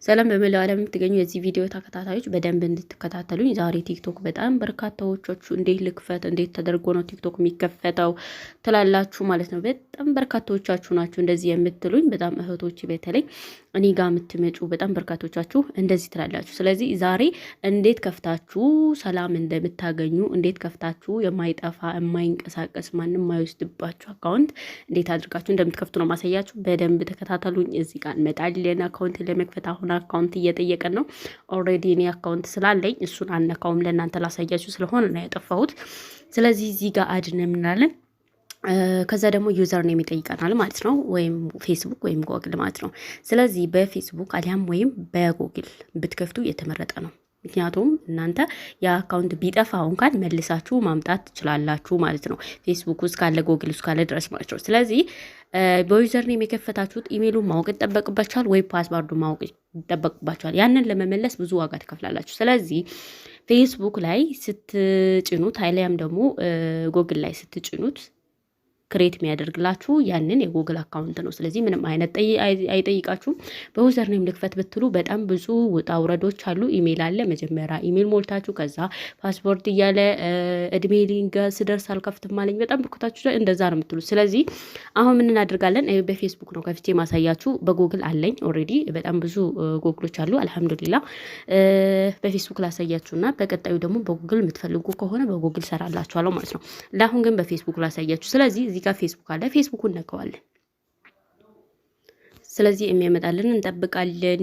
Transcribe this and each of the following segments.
ሰላም በመላው ዓለም የምትገኙ የዚህ ቪዲዮ ተከታታዮች በደንብ እንድትከታተሉኝ። ዛሬ ቲክቶክ በጣም በርካታዎቻችሁ እንዴት ልክፈት፣ እንዴት ተደርጎ ነው ቲክቶክ የሚከፈተው ትላላችሁ ማለት ነው። በጣም በርካታዎቻችሁ ናችሁ እንደዚህ የምትሉኝ። በጣም እህቶች በተለይ እኔ ጋር የምትመጡ በጣም በርካቶቻችሁ እንደዚህ ትላላችሁ። ስለዚህ ዛሬ እንዴት ከፍታችሁ ሰላም እንደምታገኙ፣ እንዴት ከፍታችሁ የማይጠፋ የማይንቀሳቀስ ማንም የማይወስድባችሁ አካውንት እንዴት አድርጋችሁ እንደምትከፍቱ ነው ማሳያችሁ። በደንብ ተከታተሉኝ። እዚህ ጋር እንመጣለን። አካውንት ለመክፈት አሁን አካውንት እየጠየቀን ነው። ኦልሬዲ እኔ አካውንት ስላለኝ እሱን አነካውም ለእናንተ ላሳያችሁ ስለሆነ ነው ያጠፋሁት። ስለዚህ እዚህ ጋር አድን የምናለን ከዛ ደግሞ ዩዘር ነው የሚጠይቀናል ማለት ነው፣ ወይም ፌስቡክ ወይም ጎግል ማለት ነው። ስለዚህ በፌስቡክ አሊያም ወይም በጎግል ብትከፍቱ የተመረጠ ነው። ምክንያቱም እናንተ የአካውንት ቢጠፋው እንኳን መልሳችሁ ማምጣት ትችላላችሁ ማለት ነው። ፌስቡክ ውስጥ ካለ ጎግል ውስጥ ካለ ድረስ ማለት ነው። ስለዚህ በዩዘር ኔም የከፈታችሁት ኢሜይሉን ማወቅ ይጠበቅባችኋል ወይ ፓስዋርዱ ማወቅ ይጠበቅባችኋል። ያንን ለመመለስ ብዙ ዋጋ ትከፍላላችሁ። ስለዚህ ፌስቡክ ላይ ስትጭኑት አሊያም ደግሞ ጎግል ላይ ስትጭኑት ክሬት የሚያደርግላችሁ ያንን የጉግል አካውንት ነው። ስለዚህ ምንም አይነት አይጠይቃችሁም። በዩዘር ኔም ልክፈት ብትሉ በጣም ብዙ ውጣ ውረዶች አሉ። ኢሜል አለ። መጀመሪያ ኢሜል ሞልታችሁ ከዛ ፓስፖርት እያለ እድሜ ሊንጋ ስደርስ አልከፍትም አለኝ። በጣም ብርኩታችሁ እንደዛ ነው የምትሉት። ስለዚህ አሁን ምን እናደርጋለን? በፌስቡክ ነው ከፍቼ ማሳያችሁ። በጉግል አለኝ ኦልሬዲ በጣም ብዙ ጉግሎች አሉ። አልሐምዱሊላ በፌስቡክ ላሳያችሁና በቀጣዩ ደግሞ በጉግል የምትፈልጉ ከሆነ በጉግል ሰራላችኋለሁ ማለት ነው። ለአሁን ግን በፌስቡክ ላሳያችሁ። ስለዚህ እዚህ ጋር ፌስቡክ አለ። ፌስቡኩን ነካዋለን። ስለዚህ የሚያመጣልን እንጠብቃለን።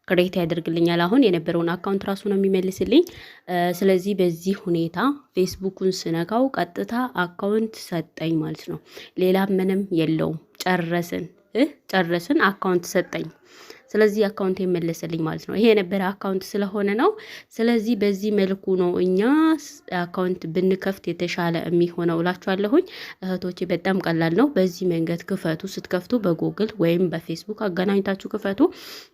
ክሬት ያደርግልኛል። አሁን የነበረውን አካውንት ራሱ ነው የሚመልስልኝ። ስለዚህ በዚህ ሁኔታ ፌስቡኩን ስነካው ቀጥታ አካውንት ሰጠኝ ማለት ነው። ሌላ ምንም የለውም። ጨረስን አካውንት ሰጠኝ። ስለዚህ አካውንት የመለሰልኝ ማለት ነው። ይሄ የነበረ አካውንት ስለሆነ ነው። ስለዚህ በዚህ መልኩ ነው እኛ አካውንት ብንከፍት የተሻለ የሚሆነው እላችኋለሁኝ እህቶቼ። በጣም ቀላል ነው። በዚህ መንገድ ክፈቱ። ስትከፍቱ በጉግል ወይም በፌስቡክ አገናኝታችሁ ክፈቱ።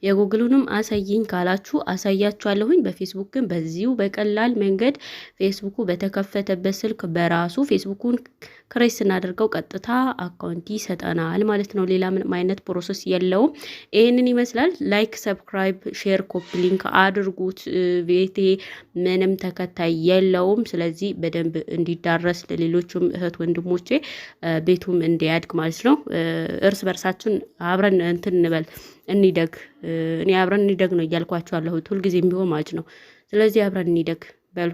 የጉግሉንም አሳይኝ ካላችሁ አሳያችኋለሁኝ። በፌስቡክ ግን በዚሁ በቀላል መንገድ ፌስቡኩ በተከፈተበት ስልክ በራሱ ፌስቡኩን ክሬት ስናደርገው ቀጥታ አካውንት ይሰጠናል ማለት ነው። ሌላ ምንም አይነት ፕሮሰስ የለውም። ይህንን ይመስላል። ላይክ፣ ሰብስክራይብ፣ ሼር፣ ኮፒ ሊንክ አድርጉት። ቤቴ ምንም ተከታይ የለውም። ስለዚህ በደንብ እንዲዳረስ ለሌሎችም እህት ወንድሞቼ ቤቱም እንዲያድግ ማለት ነው። እርስ በርሳችን አብረን እንትን እንበል እንደግ። እኔ አብረን እንደግ ነው እያልኳቸው ያለሁት ሁልጊዜም ቢሆን ማለት ነው። ስለዚህ አብረን እንደግ በሉ።